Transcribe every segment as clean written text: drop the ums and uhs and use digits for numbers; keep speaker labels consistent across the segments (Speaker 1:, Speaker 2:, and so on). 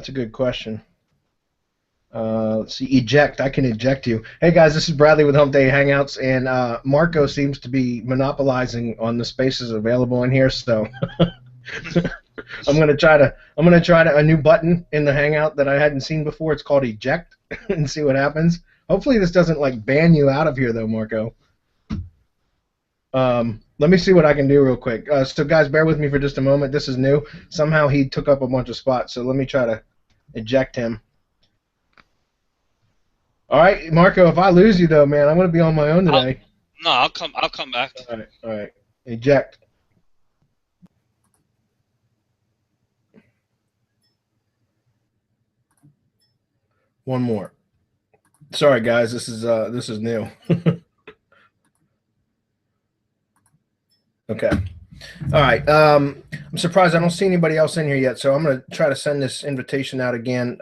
Speaker 1: that's a good question. Let's see, eject. I can eject you. Hey guys, this is Bradley with Hump Day Hangouts, and Marco seems to be monopolizing on the spaces available in here. So I'm gonna try a new button in the Hangout that I hadn't seen before. It's called eject, and see what happens. Hopefully this doesn't like ban you out of here though, Marco. Let me see what I can do real quick. So guys, bear with me for just a moment. This is new. Somehow he took up a bunch of spots, so let me try to eject him. All right, Marco. If I lose you though, man, I'm gonna be on my own today.
Speaker 2: I'll come back.
Speaker 1: All right. Eject. One more. Sorry, guys. This is new. Okay. All right. I'm surprised I don't see anybody else in here yet, so I'm gonna try to send this invitation out again,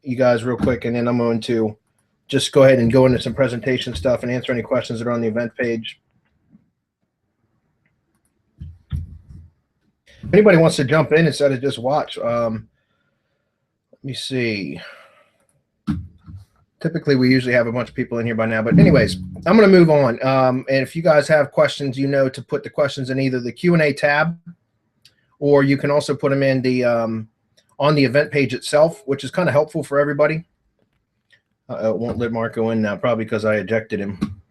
Speaker 1: you guys, real quick, and then I'm going to just go ahead and go into some presentation stuff and answer any questions that are on the event page. If anybody wants to jump in instead of just watch, let me see. Typically, we usually have a bunch of people in here by now. But anyways, I'm going to move on. And if you guys have questions, you know to put the questions in either the Q&A tab, or you can also put them in the on the event page itself, which is kind of helpful for everybody. It won't let Marco in now, probably because I ejected him.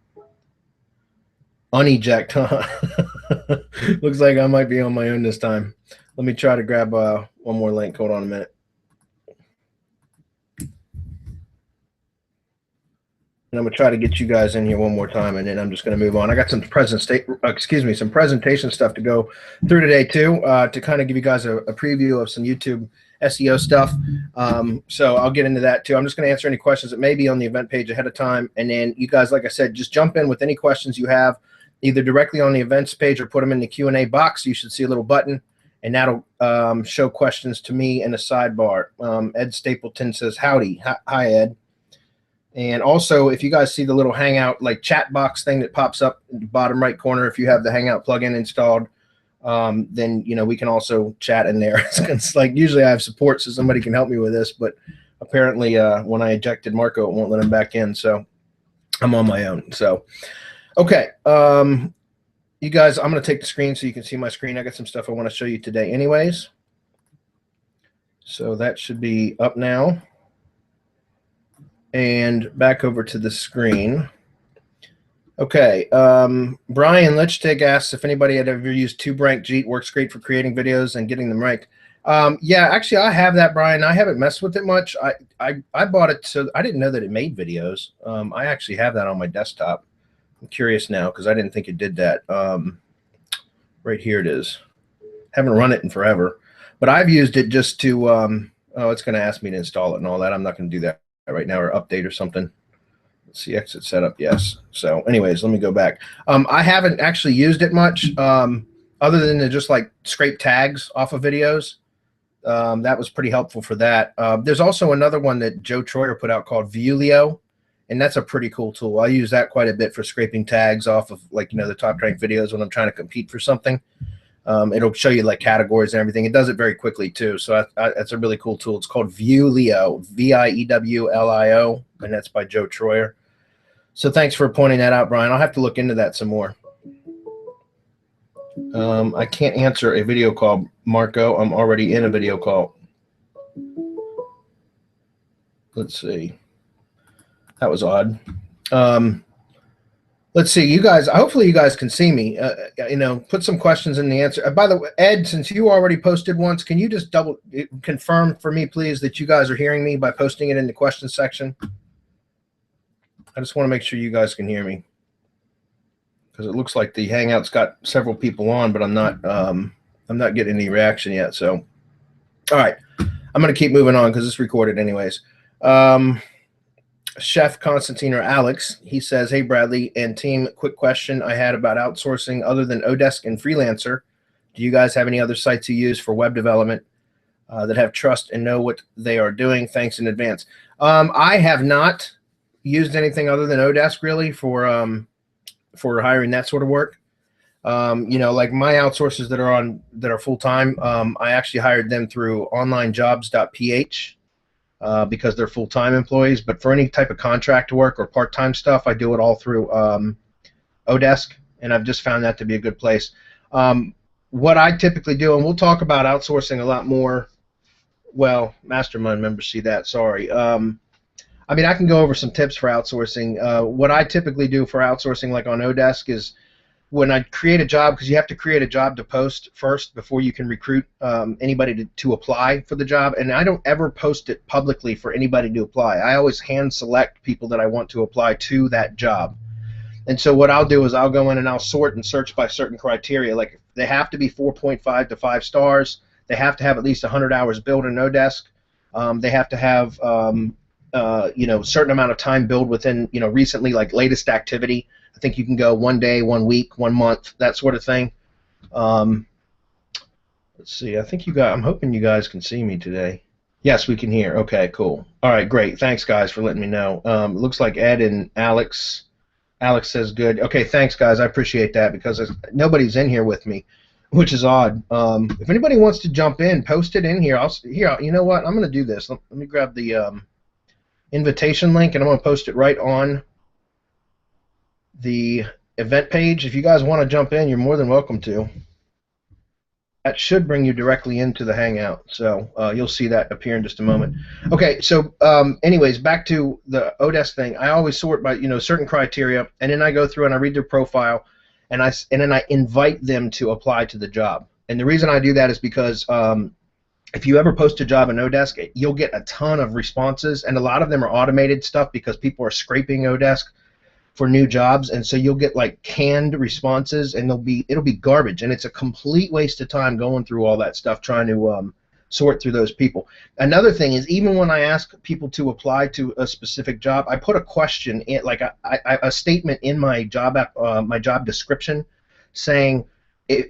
Speaker 1: Uneject, huh? Looks like I might be on my own this time. Let me try to grab one more link. Hold on a minute. And I'm gonna try to get you guys in here one more time, and then I'm just gonna move on. I got some some presentation stuff to go through today too, to kind of give you guys a preview of some YouTube SEO stuff. So I'll get into that too. I'm just gonna answer any questions that may be on the event page ahead of time, and then you guys, like I said, just jump in with any questions you have, either directly on the events page or put them in the Q&A box. You should see a little button, and that'll show questions to me in a sidebar. Ed Stapleton says, "Howdy, hi Ed." And also, if you guys see the little Hangout like chat box thing that pops up in the bottom right corner, if you have the Hangout plugin installed, then we can also chat in there. It's like usually I have support, so somebody can help me with this, but apparently when I ejected Marco, it won't let him back in, so I'm on my own. So, okay, you guys, I'm going to take the screen so you can see my screen. I got some stuff I want to show you today, anyways. So that should be up now. And back over to the screen. Okay, Brian Lichtig asks if anybody had ever used TubeRank. Works great for creating videos and getting them ranked. Yeah, actually, I have that, Brian. I haven't messed with it much. I bought it, so I didn't know that it made videos. I actually have that on my desktop. I'm curious now because I didn't think it did that. Right here it is. Haven't run it in forever, but I've used it just to. Oh, it's going to ask me to install it and all that. I'm not going to do that right now, or update or something. Let's see, exit setup, yes. So anyways, let me go back. I haven't actually used it much, other than to just like scrape tags off of videos. That was pretty helpful for that. There's also another one that Joe Troyer put out called Viewlio, and that's a pretty cool tool. I use that quite a bit for scraping tags off of like the top ranked videos when I'm trying to compete for something. It'll show you like categories and everything. It does it very quickly too. So that's a really cool tool. It's called Viewlio, Viewlio, and that's by Joe Troyer. So thanks for pointing that out, Brian. I'll have to look into that some more. I can't answer a video call, Marco. I'm already in a video call. Let's see. That was odd. Let's see, you guys, hopefully you guys can see me, put some questions in the answer. By the way, Ed, since you already posted once, can you just confirm for me, please, that you guys are hearing me by posting it in the questions section? I just want to make sure you guys can hear me, because it looks like the Hangout's got several people on, but I'm not getting any reaction yet. So, all right, I'm going to keep moving on because it's recorded anyways. Chef Constantine or Alex, he says, "Hey Bradley and team, quick question I had about outsourcing other than oDesk and Freelancer. Do you guys have any other sites you use for web development that have trust and know what they are doing? Thanks in advance." I have not used anything other than oDesk really for hiring that sort of work. Like my outsourcers that are full time, I actually hired them through onlinejobs.ph. because they're full-time employees. But for any type of contract work or part-time stuff, I do it all through oDesk, and I've just found that to be a good place. What I typically do, and we'll talk about outsourcing a lot more. Well, Mastermind members see that. Sorry. I mean, I can go over some tips for outsourcing. What I typically do for outsourcing, like on oDesk, is when I create a job, because you have to create a job to post first before you can recruit anybody to apply for the job, and I don't ever post it publicly for anybody to apply. I always hand select people that I want to apply to that job. And so what I'll do is I'll go in and I'll sort and search by certain criteria. Like they have to be 4.5 to 5 stars. They have to have at least 100 hours billed in oDesk. They have to have certain amount of time billed within recently, like latest activity. I think you can go 1 day, 1 week, 1 month, that sort of thing. Let's see. I think I'm hoping you guys can see me today. Yes, we can hear. Okay, cool. All right, great. Thanks, guys, for letting me know. It looks like Ed and Alex. Alex says good. Okay, thanks, guys. I appreciate that because nobody's in here with me, which is odd. If anybody wants to jump in, post it in here. You know what? I'm going to do this. Let me grab the invitation link, and I'm going to post it right on the event page. If you guys want to jump in, you're more than welcome to. That should bring you directly into the Hangout, so you'll see that appear in just a moment. Okay, so anyways, back to the oDesk thing. I always sort by certain criteria, and then I go through and I read their profile, and then I invite them to apply to the job. And the reason I do that is because if you ever post a job in oDesk, you'll get a ton of responses, and a lot of them are automated stuff because people are scraping oDesk for new jobs, and so you'll get like canned responses, and it'll be garbage, and it's a complete waste of time going through all that stuff trying to sort through those people. Another thing is, even when I ask people to apply to a specific job, I put a question in, like a statement in my job description, saying,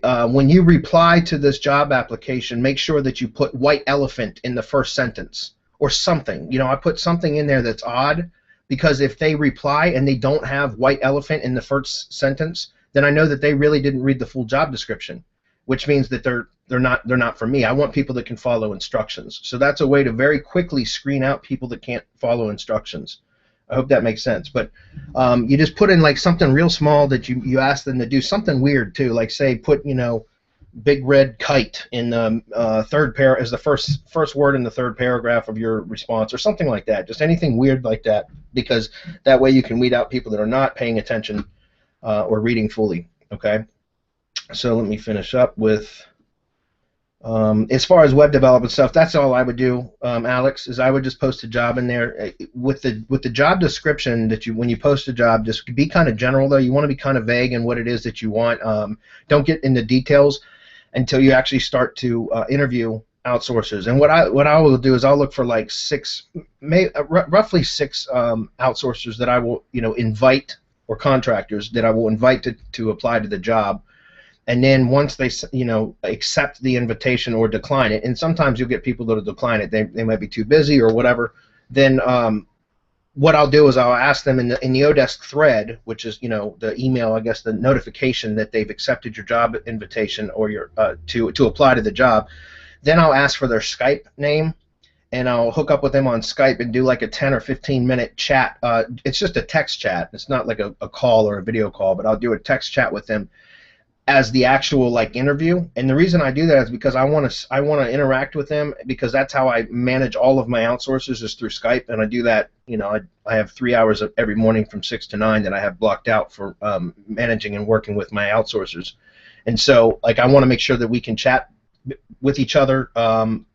Speaker 1: when you reply to this job application, make sure that you put white elephant in the first sentence or something. I put something in there that's odd. Because if they reply and they don't have white elephant in the first sentence, then I know that they really didn't read the full job description, which means that they're not for me. I want people that can follow instructions. So that's a way to very quickly screen out people that can't follow instructions. I hope that makes sense. But you just put in like something real small that you ask them to do, something weird too, like say put big red kite in the third pair as the first word in the third paragraph of your response, or something like that. Just anything weird like that, because that way you can weed out people that are not paying attention or reading fully. Okay, so let me finish up with as far as web development stuff. That's all I would do, Alex. Is I would just post a job in there with the job description that when you post a job, just be kind of general though. You want to be kind of vague in what it is that you want. Don't get into details until you actually start to interview outsourcers. And what I will do is I'll look for like roughly six outsourcers that I will invite, or contractors that I will invite to apply to the job. And then once they accept the invitation or decline it, and sometimes you'll get people that will decline it. They might be too busy or whatever. Then what I'll do is I'll ask them in the oDesk thread, which is the email, I guess, the notification that they've accepted your job invitation or your to apply to the job. Then I'll ask for their Skype name, and I'll hook up with them on Skype and do like a 10 or 15-minute chat. It's just a text chat. It's not like a call or a video call, but I'll do a text chat with them as the actual interview. And the reason I do that is because I want to interact with them, because that's how I manage all of my outsourcers, is through Skype. And I do that, I have 3 hours every morning from 6 to 9 that I have blocked out for managing and working with my outsourcers. And so I want to make sure that we can chat with each other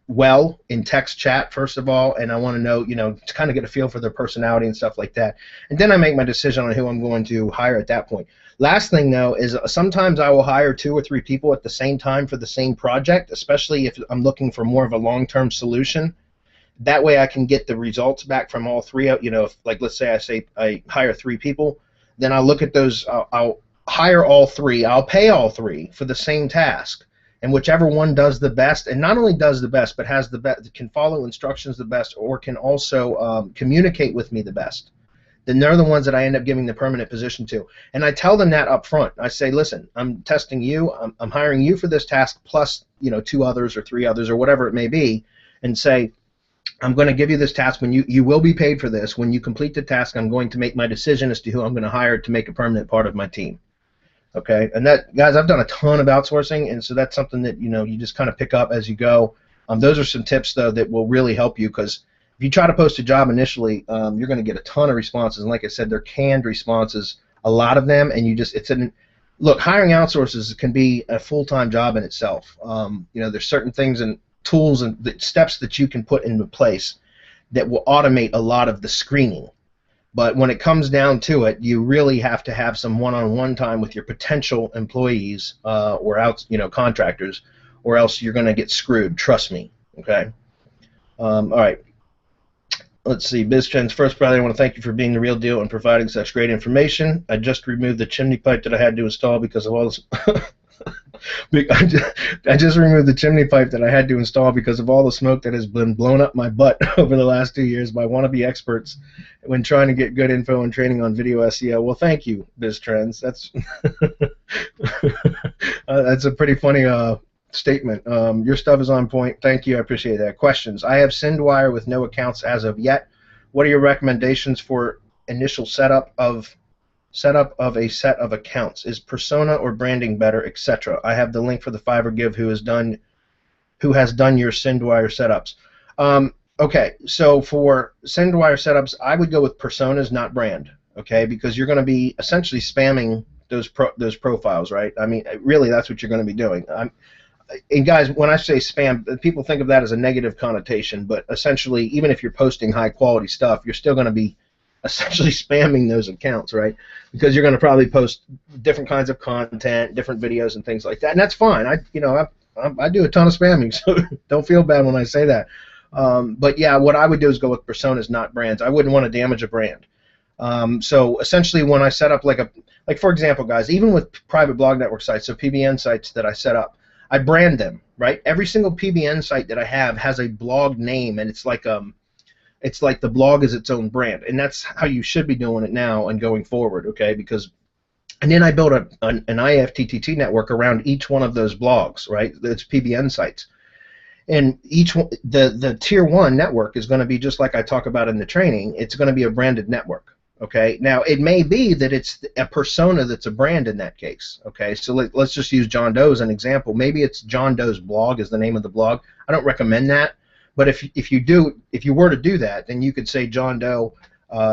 Speaker 1: well in text chat first of all, and I want to know, to kind of get a feel for their personality and stuff like that. And then I make my decision on who I'm going to hire at that point. Last thing though is sometimes I will hire 2 or 3 people at the same time for the same project, especially if I'm looking for more of a long-term solution. That way I can get the results back from all 3. If, like, let's say I hire 3 people, then I'll look at those. I'll hire all 3. I'll pay all 3 for the same task, and whichever one does the best, and not only does the best, but has the best, can follow instructions the best, or can also communicate with me the best, then they're the ones that I end up giving the permanent position to. And I tell them that up front. I say, listen, I'm testing you. I'm hiring you for this task plus 2 others or 3 others or whatever it may be, and say, I'm going to give you this task. When you will be paid for this. When you complete the task, I'm going to make my decision as to who I'm going to hire to make a permanent part of my team. Okay, and that, guys, I've done a ton of outsourcing, and so that's something that you just kind of pick up as you go. Those are some tips though that will really help you, because if you try to post a job initially, you're going to get a ton of responses, and like I said, they're canned responses, a lot of them, and look, hiring outsources can be a full-time job in itself. There's certain things and tools and the steps that you can put into place that will automate a lot of the screening. But when it comes down to it, you really have to have some one-on-one time with your potential employees or contractors, or else you're going to get screwed. Trust me. Okay. All right. Let's see. BizTrends first, brother, I want to thank you for being the real deal and providing such great information. I just removed the chimney pipe that I had to install because of all this. I just removed the chimney pipe that I had to install because of all the smoke that has been blown up my butt over the last 2 years by wannabe experts when trying to get good info and training on video SEO. Well, thank you, BizTrends. That's a pretty funny statement. Your stuff is on point. Thank you. I appreciate that. Questions. I have Syndwire with no accounts as of yet. What are your recommendations for initial setup of a set of accounts? Is persona or branding better, etc.? I have the link for the Fiverr give who has done your Syndwire setups. Okay, so for Syndwire setups, I would go with personas, not brand. Okay, because you're going to be essentially spamming those profiles, right? I mean, really, that's what you're going to be doing. And guys, when I say spam, people think of that as a negative connotation, but essentially, even if you're posting high quality stuff, you're still going to be essentially spamming those accounts, right? Because you're going to probably post different kinds of content, different videos and things like that, and that's fine. I do a ton of spamming, so don't feel bad when I say that. But yeah, what I would do is go with personas, not brands. I wouldn't want to damage a brand. So essentially, when I set up like for example, guys, even with private blog network sites, so PBN sites that I set up, I brand them, right? Every single PBN site that I have has a blog name, and it's like the blog is its own brand, and that's how you should be doing it now and going forward, okay? And then I built an IFTTT network around each one of those blogs, right? It's PBN sites, and each one, the tier 1 network is going to be just like I talk about in the training. It's going to be a branded network. Okay, now it may be that it's a persona that's a brand in that case. Okay, so let's just use John Doe as an example. Maybe it's John Doe's blog is the name of the blog. I don't recommend that, but if you were to do that, then you could say John Doe.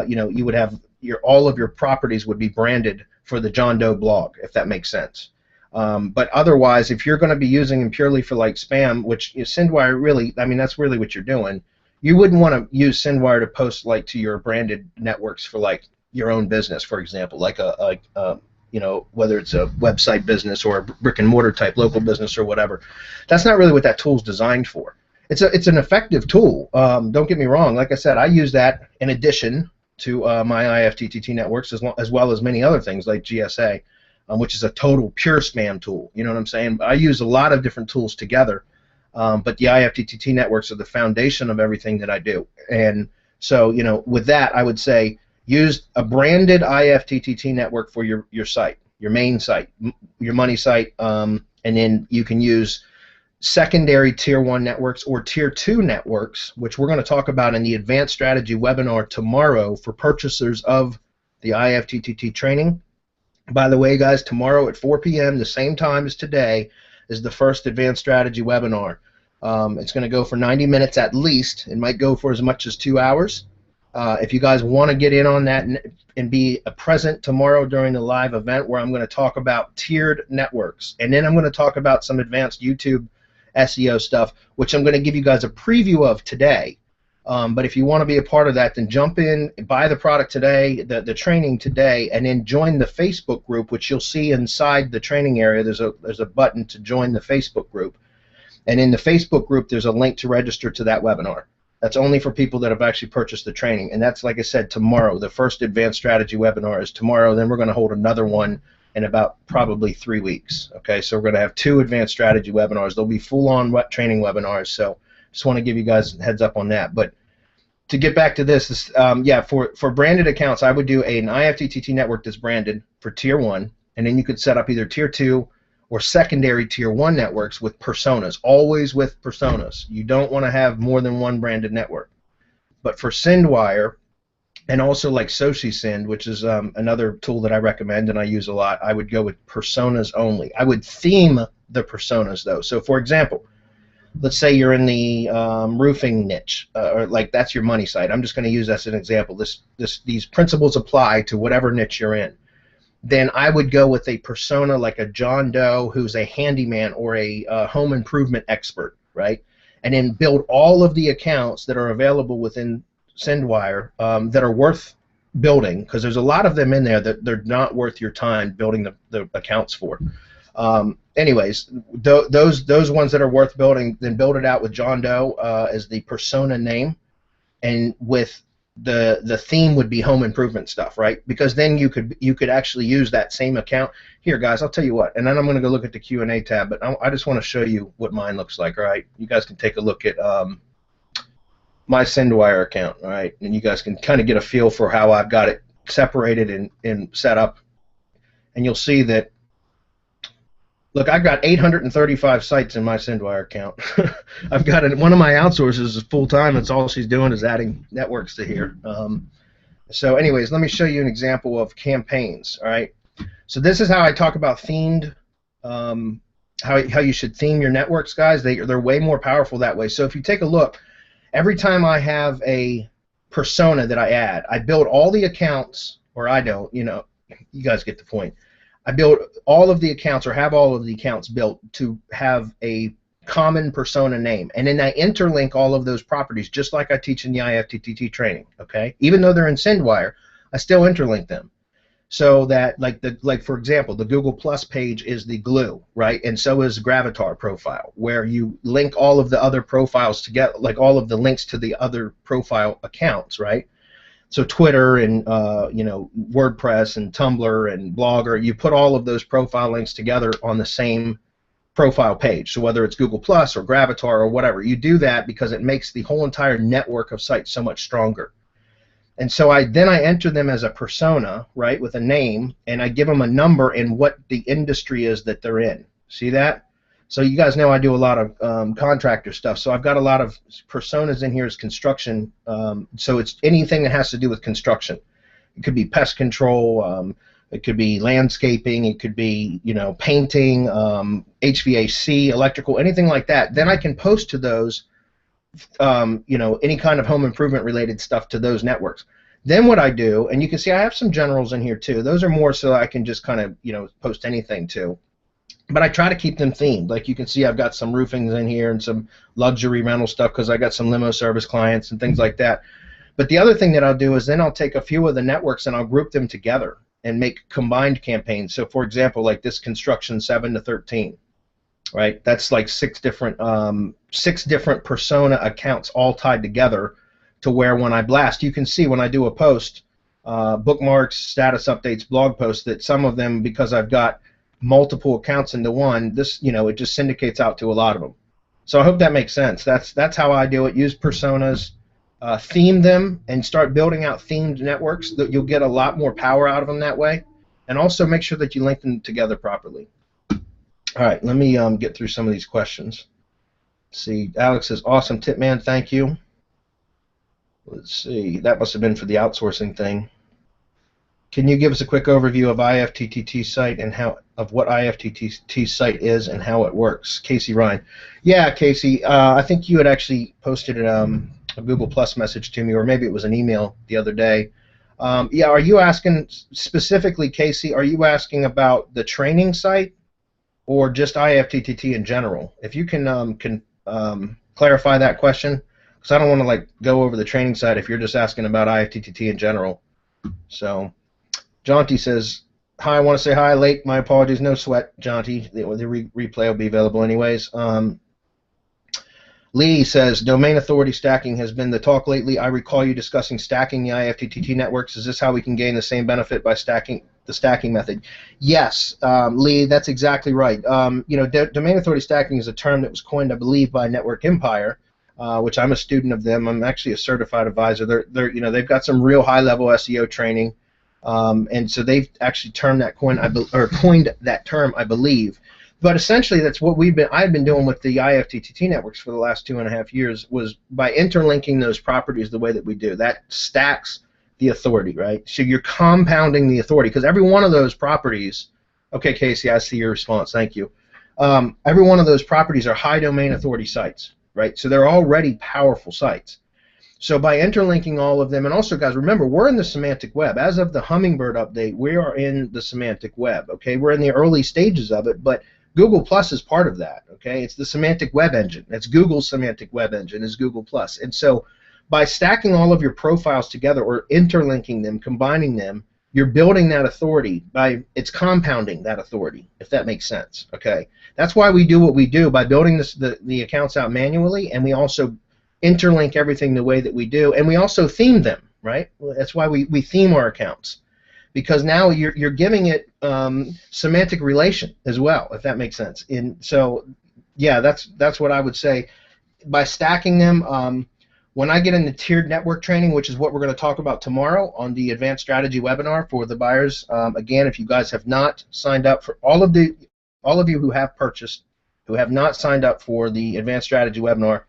Speaker 1: You would have all of your properties would be branded for the John Doe blog, if that makes sense. But otherwise, if you're going to be using them purely for like spam, which Syndwire really, I mean, that's really what you're doing. You wouldn't want to use Syndwire to post like to your branded networks for like your own business, for example, like whether it's a website business or a brick and mortar type local business or whatever. That's not really what that tool's designed for. It's an effective tool. Don't get me wrong. Like I said, I use that in addition to my IFTTT networks as well as many other things like GSA, which is a total pure spam tool. You know what I'm saying? I use a lot of different tools together. But the IFTTT networks are the foundation of everything that I do. And so, with that, I would say use a branded IFTTT network for your site, your main site, your money site, and then you can use secondary tier 1 networks or tier 2 networks, which we're going to talk about in the advanced strategy webinar tomorrow for purchasers of the IFTTT training. By the way, guys, tomorrow at 4 p.m., the same time as today, is the first advanced strategy webinar. It's going to go for 90 minutes at least. It might go for as much as 2 hours. If you guys want to get in on that and be present tomorrow during the live event where I'm going to talk about tiered networks, and then I'm going to talk about some advanced YouTube SEO stuff, which I'm going to give you guys a preview of today. But if you want to be a part of that, then jump in, buy the product today, the training today, and then join the Facebook group, which you'll see inside the training area. There's a button to join the Facebook group. And in the Facebook group, there's a link to register to that webinar. That's only for people that have actually purchased the training. And that's, like I said, tomorrow. The first advanced strategy webinar is tomorrow. Then we're going to hold another one in about probably 3 weeks. Okay, so we're going to have 2 advanced strategy webinars. They'll be full-on training webinars. So just want to give you guys a heads up on that. But to get back to this, yeah, for branded accounts, I would do an IFTTT network that's branded for tier 1, and then you could set up either tier 2 or secondary tier 1 networks with personas, always with personas. You don't want to have more than one branded network. But for Syndwire, and also like SociSend, which is another tool that I recommend and I use a lot, I would go with personas only. I would theme the personas though. So for example, let's say you're in the roofing niche, or like that's your money site. I'm just going to use that as an example. These principles apply to whatever niche you're in. Then I would go with a persona like a John Doe who's a handyman or a home improvement expert, right? And then build all of the accounts that are available within Syndwire that are worth building, because there's a lot of them in there that they're not worth your time building the accounts for. Anyways, those ones that are worth building, then build it out with John Doe as the persona name, and with the theme would be home improvement stuff, right? Because then you could actually use that same account. Here, guys, I'll tell you what, and then I'm going to go look at the Q&A tab, but I just want to show you what mine looks like, all right? You guys can take a look at my Syndwire account, all right? And you guys can kind of get a feel for how I've got it separated and set up. And you'll see that, look, I've got 835 sites in my Syndwire account. I've got one of my outsourcers is full-time. That's all she's doing is adding networks to here. So anyways, let me show you an example of campaigns, all right? So this is how I talk about themed, how you should theme your networks, guys. They're way more powerful that way. So if you take a look, every time I have a persona that I add, I build all the accounts, or I don't, you know, you guys get the point. I build all of the accounts, or have all of the accounts built to have a common persona name, and then I interlink all of those properties just like I teach in the IFTTT training, okay? Even though they're in Syndwire, I still interlink them. So that, like for example, the Google Plus page is the glue, right? And so is Gravatar profile, where you link all of the other profiles together, like all of the links to the other profile accounts, right? So Twitter and you know, WordPress and Tumblr and Blogger, you put all of those profile links together on the same profile page. So whether it's Google Plus or Gravatar or whatever, you do that because it makes the whole entire network of sites so much stronger. And so then I enter them as a persona, right, with a name, and I give them a number and what the industry is that they're in. See that? So you guys know I do a lot of contractor stuff. So I've got a lot of personas in here as construction. So it's anything that has to do with construction. It could be pest control. It could be landscaping. It could be, you know, painting, HVAC, electrical, anything like that. Then I can post to those, you know, any kind of home improvement related stuff to those networks. Then what I do, and you can see I have some generals in here too. Those are more so I can just kind of, you know, post anything to. But I try to keep them themed. Like you can see I've got some roofings in here and some luxury rental stuff because I got some limo service clients and things like that. But the other thing that I'll do is then I'll take a few of the networks and I'll group them together and make combined campaigns. So for example, like this construction 7 to 13, right? That's like six different persona accounts all tied together to where when I blast, you can see when I do a post, bookmarks, status updates, blog posts, that some of them, because I've got multiple accounts into one, this, you know, it just syndicates out to a lot of them. So I hope that makes sense. That's how I do it. Use personas, theme them, and start building out themed networks. That you'll get a lot more power out of them that way, and also make sure that you link them together properly. All right, let me get through some of these questions. Let's see, Alex says, awesome tip, man, thank you. Let's see, that must have been for the outsourcing thing. Can you give us a quick overview of IFTTT site and what IFTTT site is and how it works? Casey Ryan. Yeah, Casey, I think you had actually posted a Google Plus message to me, or maybe it was an email the other day. Yeah, are you asking specifically, Casey, are you asking about the training site or just IFTTT in general? If you can clarify that question, because I don't want to like go over the training site if you're just asking about IFTTT in general. So Jonty says, hi, I want to say hi, late, my apologies, no sweat, Jonty, the replay will be available anyways. Lee says, domain authority stacking has been the talk lately. I recall you discussing stacking the IFTTT networks. Is this how we can gain the same benefit by stacking the stacking method? Yes, Lee, that's exactly right. You know, domain authority stacking is a term that was coined, I believe, by Network Empire, which I'm a student of them. I'm actually a certified advisor. You know, they've got some real high-level SEO training. And so they've actually coined that term, I believe. But essentially, that's what I've been doing with the IFTTT networks for the last 2.5 years, was by interlinking those properties the way that we do. That stacks the authority, right? So you're compounding the authority, because every one of those properties, okay, Casey, I see your response, thank you. Every one of those properties are high domain authority sites, right? So they're already powerful sites. So by interlinking all of them, and also, guys, remember, we're in the semantic web. As of the Hummingbird update, we are in the semantic web, okay? We're in the early stages of it, but Google Plus is part of that, okay? It's the semantic web engine. It's Google's semantic web engine is Google Plus. And so by stacking all of your profiles together or interlinking them, combining them, you're building that authority. It's compounding that authority, if that makes sense, okay? That's why we do what we do, by building the accounts out manually, and we also interlink everything the way that we do, and we also theme them, right? That's why we theme our accounts, because now you're giving it semantic relation as well, if that makes sense. And so, yeah, that's what I would say. By stacking them, when I get into tiered network training, which is what we're going to talk about tomorrow on the Advanced Strategy webinar for the buyers, again, if you guys have not signed up, for all of you who have purchased, who have not signed up for the Advanced Strategy webinar,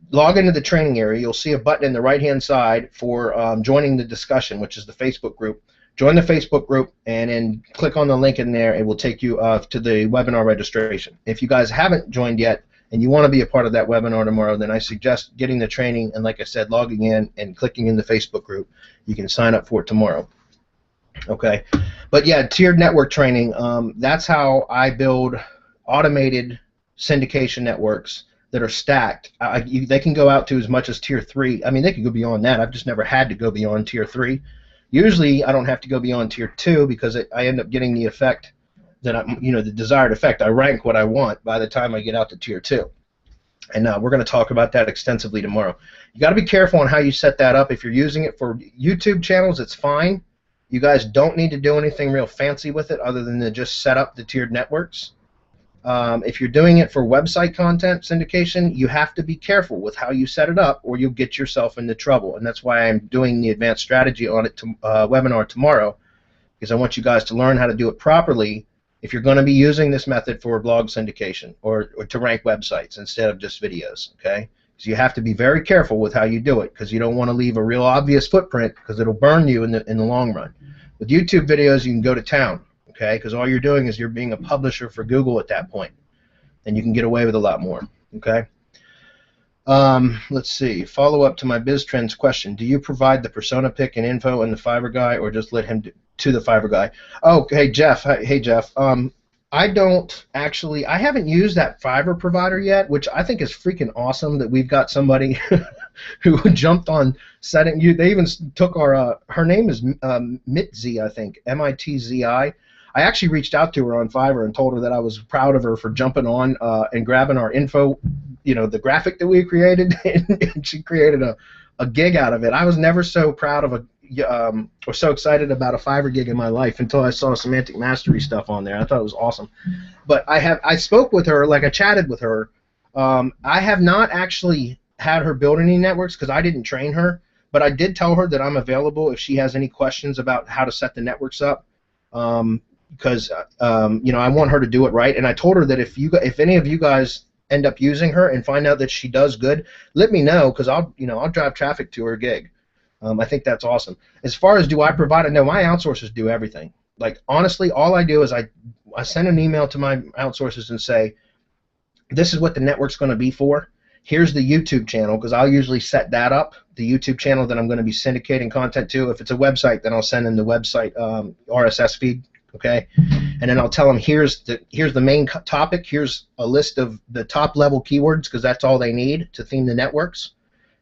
Speaker 1: log into the training area. You'll see a button in the right-hand side for joining the discussion, which is the Facebook group. Join the Facebook group and then click on the link in there. It will take you to the webinar registration. If you guys haven't joined yet and you want to be a part of that webinar tomorrow, then I suggest getting the training and, like I said, logging in and clicking in the Facebook group. You can sign up for it tomorrow. Okay, but yeah, tiered network training, that's how I build automated syndication networks that are stacked. They can go out to as much as tier 3. I mean, they can go beyond that. I've just never had to go beyond tier 3. Usually, I don't have to go beyond tier 2 because I end up getting the effect that the desired effect. I rank what I want by the time I get out to tier 2. And we're going to talk about that extensively tomorrow. You got to be careful on how you set that up. If you're using it for YouTube channels, it's fine. You guys don't need to do anything real fancy with it other than to just set up the tiered networks. If you're doing it for website content syndication, you have to be careful with how you set it up, or you'll get yourself into trouble. And that's why I'm doing the advanced strategy on it webinar tomorrow, because I want you guys to learn how to do it properly if you're going to be using this method for blog syndication or to rank websites instead of just videos. Okay, so you have to be very careful with how you do it, because you don't want to leave a real obvious footprint, because it'll burn you in the long run. With YouTube videos, you can go to town. Okay, because all you're doing is you're being a publisher for Google at that point, and you can get away with a lot more. Okay. Let's see. Follow up to my BizTrends question. Do you provide the persona pick and info in the Fiverr guy, or just let him to the Fiverr guy? Oh, hey Jeff. Hey Jeff. I don't actually. I haven't used that Fiverr provider yet, which I think is freaking awesome that we've got somebody who jumped on setting. They even took our. Her name is Mitzi, I think. Mitzi. I actually reached out to her on Fiverr and told her that I was proud of her for jumping on and grabbing our info, the graphic that we created, and she created a gig out of it. I was never so proud of or so excited about a Fiverr gig in my life until I saw semantic mastery stuff on there. I thought it was awesome. But I spoke with her, like I chatted with her. I have not actually had her build any networks because I didn't train her, but I did tell her that I'm available if she has any questions about how to set the networks up. Because I want her to do it right, and I told her that if any of you guys end up using her and find out that she does good, let me know, because I'll drive traffic to her gig. I think that's awesome. As far as do I provide it, no, my outsourcers do everything. Like, honestly, all I do is I send an email to my outsourcers and say, this is what the network's going to be for. Here's the YouTube channel, because I'll usually set that up, the YouTube channel that I'm going to be syndicating content to. If it's a website, then I'll send in the website RSS feed. Okay, and then I'll tell them here's the main topic. Here's a list of the top level keywords, because that's all they need to theme the networks,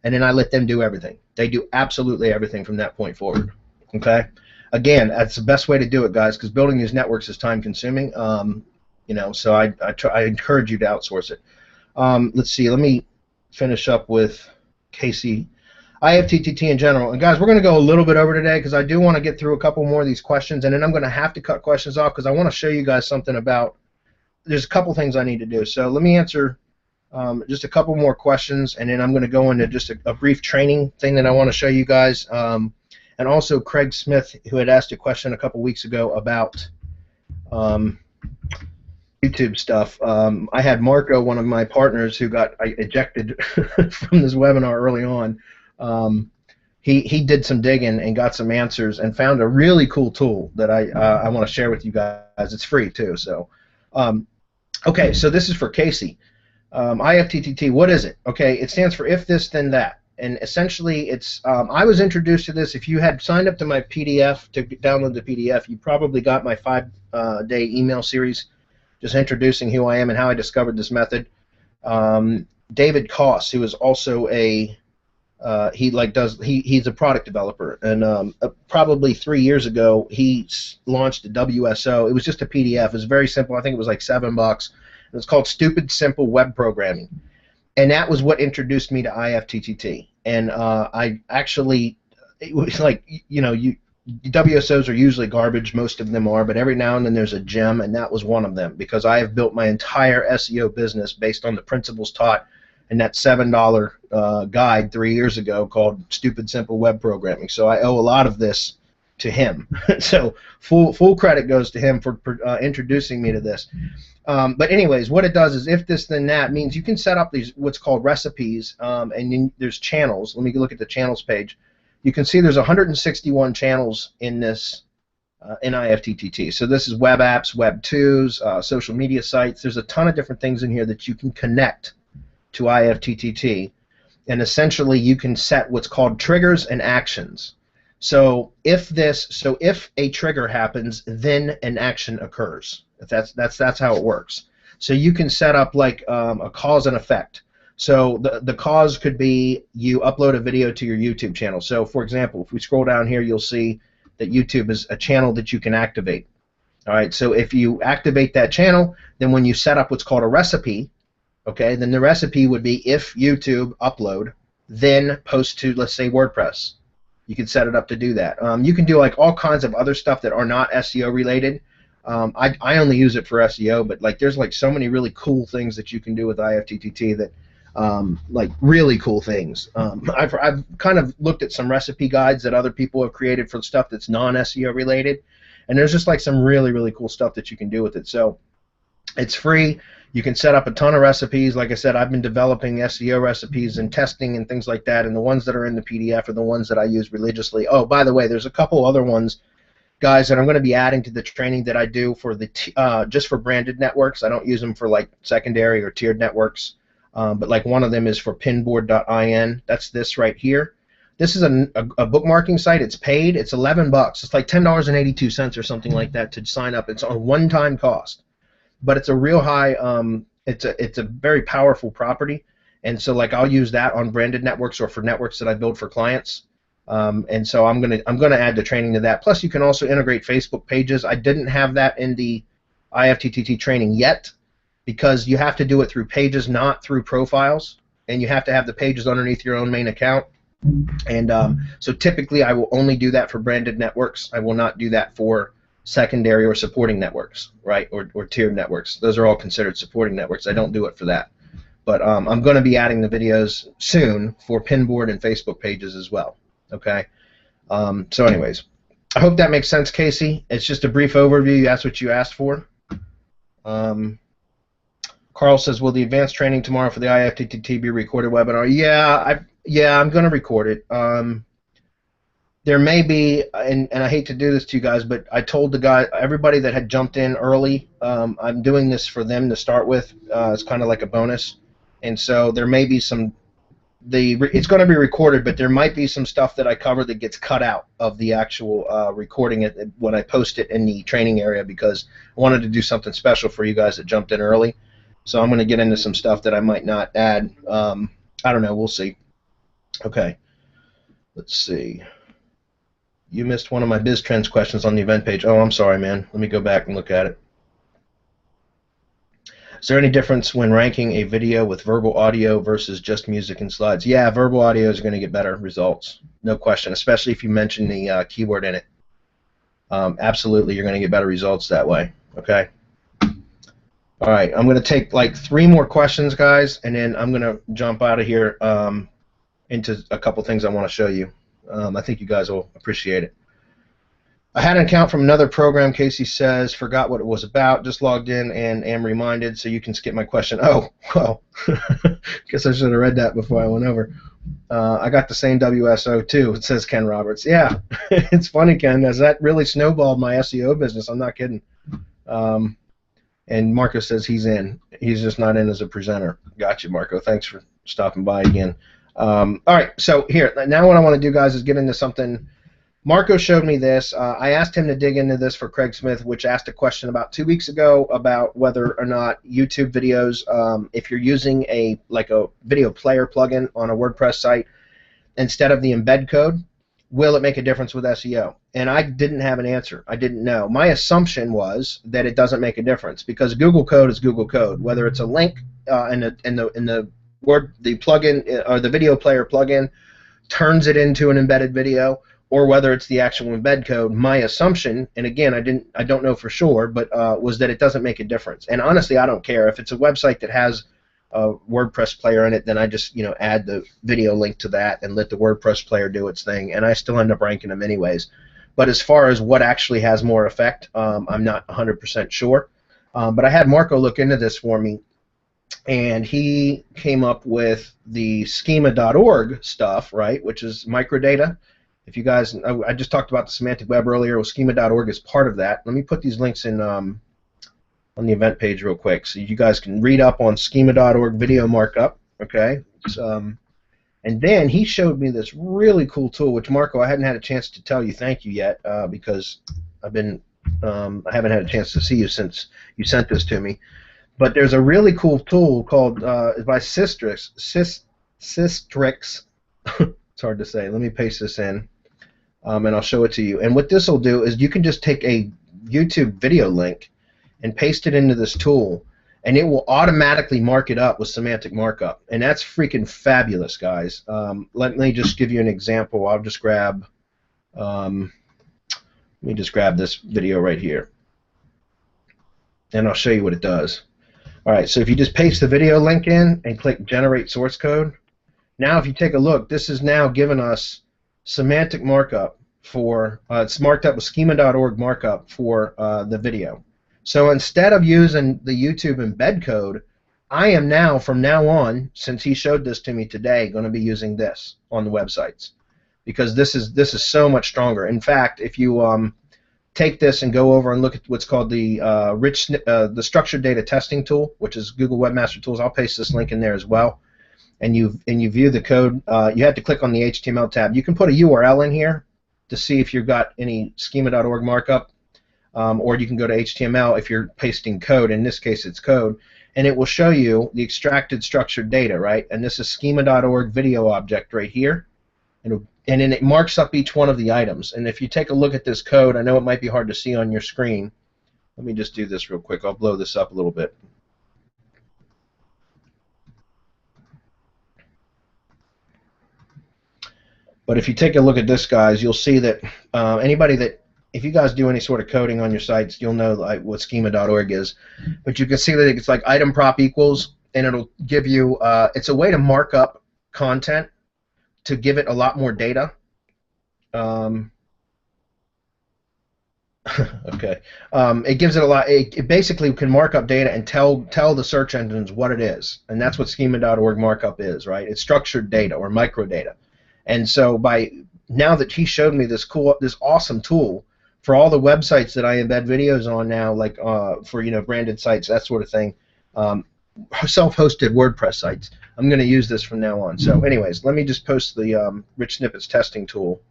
Speaker 1: and then I let them do everything. They do absolutely everything from that point forward. Okay, again, that's the best way to do it, guys, because building these networks is time consuming. So I encourage you to outsource it. Let's see. Let me finish up with Casey. IFTTT in general. And guys, we're going to go a little bit over today because I do want to get through a couple more of these questions, and then I'm going to have to cut questions off because I want to show you guys something about, there's a couple things I need to do. So let me answer just a couple more questions, and then I'm going to go into just a brief training thing that I want to show you guys. And also Craig Smith, who had asked a question a couple weeks ago about YouTube stuff. I had Marco, one of my partners, who got ejected from this webinar early on. He did some digging and got some answers and found a really cool tool that I want to share with you guys. It's free too. So, okay, so this is for Casey. IFTTT, what is it? Okay, it stands for if this then that, and essentially it's I was introduced to this. If you had signed up to my PDF to download the PDF, you probably got my 5-day email series just introducing who I am and how I discovered this method. David Koss, who is also a he's a product developer, and probably 3 years ago he launched a WSO. It was just a PDF. It was very simple. I think it was like $7. It was called Stupid Simple Web Programming, and that was what introduced me to IFTTT. And I actually, it was like, you know, WSOs are usually garbage, most of them are, but every now and then there's a gem, and that was one of them, because I have built my entire SEO business based on the principles taught in that $7 guide 3 years ago called Stupid Simple Web Programming. So I owe a lot of this to him. So full credit goes to him for introducing me to this. But anyways, what it does is if this then that means you can set up these what's called recipes, and then there's channels. Let me look at the channels page. You can see there's 161 channels in this in IFTTT. So this is web apps, web 2s, social media sites. There's a ton of different things in here that you can connect to IFTTT, and essentially you can set what's called triggers and actions. So if a trigger happens, then an action occurs. That's how it works. So you can set up like a cause and effect. So the cause could be you upload a video to your YouTube channel. So for example, if we scroll down here, you'll see that YouTube is a channel that you can activate. All right. So if you activate that channel, then when you set up what's called a recipe, okay, then the recipe would be if YouTube upload, then post to, let's say, WordPress. You can set it up to do that. You can do like all kinds of other stuff that are not SEO related. I only use it for SEO, but like there's like so many really cool things that you can do with IFTTT that like really cool things. I've kind of looked at some recipe guides that other people have created for stuff that's non-SEO related, and there's just like some really cool stuff that you can do with it. So it's free. You can set up a ton of recipes. Like I said, I've been developing SEO recipes and testing and things like that, and the ones that are in the PDF are the ones that I use religiously. Oh, by the way, there's a couple other ones, guys, that I'm going to be adding to the training that I do for the just for branded networks. I don't use them for like secondary or tiered networks, but like one of them is for pinboard.in. That's this right here. This is a bookmarking site. It's paid. It's $11. It's like $10.82 or something like that to sign up. It's a one-time cost. But it's a real high. It's a very powerful property, and so like I'll use that on branded networks or for networks that I build for clients. And so I'm gonna add the training to that. Plus, you can also integrate Facebook pages. I didn't have that in the IFTTT training yet because you have to do it through pages, not through profiles, and you have to have the pages underneath your own main account. And so typically, I will only do that for branded networks. I will not do that for secondary or supporting networks, right, or tiered networks. Those are all considered supporting networks. I don't do it for that. But I'm going to be adding the videos soon for Pinboard and Facebook pages as well. Okay. So anyways, I hope that makes sense, Casey. It's just a brief overview. That's what you asked for. Carl says, will the advanced training tomorrow for the IFTTT be a recorded webinar? Yeah, I'm going to record it. There may be, and I hate to do this to you guys, but I told everybody that had jumped in early, I'm doing this for them to start with. It's kind of like a bonus, and so there may be some. It's going to be recorded, but there might be some stuff that I cover that gets cut out of the actual recording it when I post it in the training area because I wanted to do something special for you guys that jumped in early. So I'm going to get into some stuff that I might not add. I don't know. We'll see. Okay. Let's see. You missed one of my BizTrends questions on the event page. Oh, I'm sorry, man. Let me go back and look at it. Is there any difference when ranking a video with verbal audio versus just music and slides? Yeah, verbal audio is going to get better results. No question, especially if you mention the keyword in it. Absolutely, you're going to get better results that way. Okay? All right, I'm going to take like 3 more questions, guys, and then I'm going to jump out of here into a couple things I want to show you. I think you guys will appreciate it. I had an account from another program, Casey says, forgot what it was about, just logged in and am reminded, so you can skip my question. Oh, well, guess I should have read that before I went over. I got the same WSO too, it says Ken Roberts. Yeah, it's funny, Ken, as that really snowballed my SEO business. I'm not kidding. And Marco says he's in. He's just not in as a presenter. Gotcha, Marco. Thanks for stopping by again. All right, so here, now what I want to do, guys, is get into something. Marco showed me this. I asked him to dig into this for Craig Smith, which asked a question about 2 weeks ago about whether or not YouTube videos, if you're using a video player plugin on a WordPress site instead of the embed code, will it make a difference with SEO? And I didn't have an answer. I didn't know. My assumption was that it doesn't make a difference because Google code is Google code. Whether it's a link in the plugin or the video player plugin turns it into an embedded video, or whether it's the actual embed code, my assumption, and again, I don't know for sure, but was that it doesn't make a difference. And honestly, I don't care if it's a website that has a WordPress player in it. Then I just add the video link to that and let the WordPress player do its thing, and I still end up ranking them anyways. But as far as what actually has more effect, I'm not 100% sure. But I had Marco look into this for me, and he came up with the schema.org stuff, right, which is microdata. If you guys, I just talked about the semantic web earlier. Well, schema.org is part of that. Let me put these links in on the event page real quick, so you guys can read up on schema.org video markup. Okay, and then he showed me this really cool tool, which Marco, I hadn't had a chance to tell you thank you yet because I haven't had a chance to see you since you sent this to me. But there's a really cool tool called by Sistrix. Sistrix. It's hard to say. Let me paste this in, and I'll show it to you. And what this will do is you can just take a YouTube video link and paste it into this tool, and it will automatically mark it up with semantic markup. And that's freaking fabulous, guys. Let me just give you an example. I'll just grab, let me just grab this video right here, and I'll show you what it does. All right, so if you just paste the video link in and click Generate Source Code, now if you take a look, this is now giving us semantic markup for, it's marked up with schema.org markup for the video. So instead of using the YouTube embed code, I am now, from now on, since he showed this to me today, going to be using this on the websites because this is so much stronger. In fact, if you take this and go over and look at what's called the the structured data testing tool, which is Google Webmaster Tools. I'll paste this link in there as well. And you view the code. You have to click on the HTML tab. You can put a URL in here to see if you've got any schema.org markup, or you can go to HTML if you're pasting code. In this case, it's code, and it will show you the extracted structured data, right? And this is schema.org video object right here. And then it marks up each one of the items. And if you take a look at this code, I know it might be hard to see on your screen. Let me just do this real quick. I'll blow this up a little bit. But if you take a look at this, guys, you'll see that if you guys do any sort of coding on your sites, you'll know what schema.org is. But you can see that it's like item prop equals, and it'll give you, it's a way to mark up content to give it a lot more data. Okay. It gives it a lot. It basically can mark up data and tell the search engines what it is, and that's what schema.org markup is, right? It's structured data or microdata. And so now that he showed me this awesome tool for all the websites that I embed videos on now, like for branded sites, that sort of thing, self-hosted WordPress sites, I'm going to use this from now on. So anyways, let me just post the rich snippets testing tool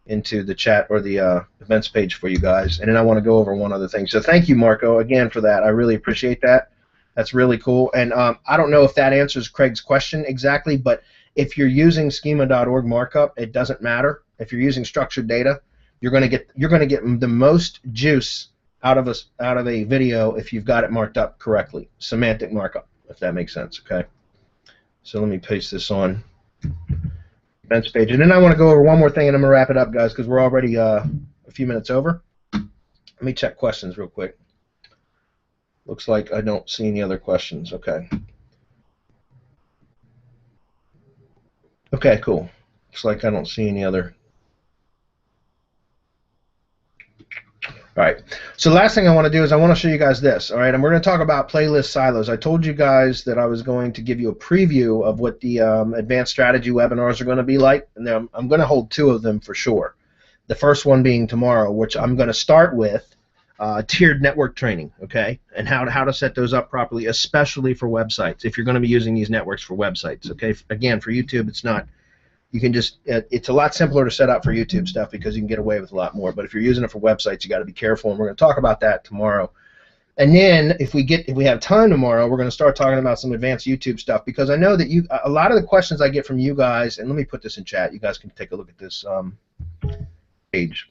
Speaker 1: into the chat or the events page for you guys, and then I want to go over one other thing. So thank you, Marco, again for that. I really appreciate that. That's really cool. And I don't know if that answers Craig's question exactly, but if you're using schema.org markup, it doesn't matter. If you're using structured data, you're going to get the most juice out of a video if you've got it marked up correctly. Semantic markup, if that makes sense. Okay. So let me paste this on events page, and then I want to go over one more thing, and I'm gonna wrap it up, guys, because we're already a few minutes over. Let me check questions real quick. Looks like I don't see any other questions. Okay. Okay, cool. Looks like I don't see any other. All right. So the last thing I want to do is I want to show you guys this. All right, and we're going to talk about playlist silos. I told you guys that I was going to give you a preview of what the advanced strategy webinars are going to be like, and I'm going to hold 2 of them for sure. The first one being tomorrow, which I'm going to start with tiered network training, okay, and how to set those up properly, especially for websites. If you're going to be using these networks for websites, okay. Again, for YouTube, it's not. You can just, it's a lot simpler to set up for YouTube stuff because you can get away with a lot more. But if you're using it for websites, you got to be careful, and we're going to talk about that tomorrow. And then if we have time tomorrow, we're going to start talking about some advanced YouTube stuff, because I know that a lot of the questions I get from you guys, and let me put this in chat. You guys can take a look at this page.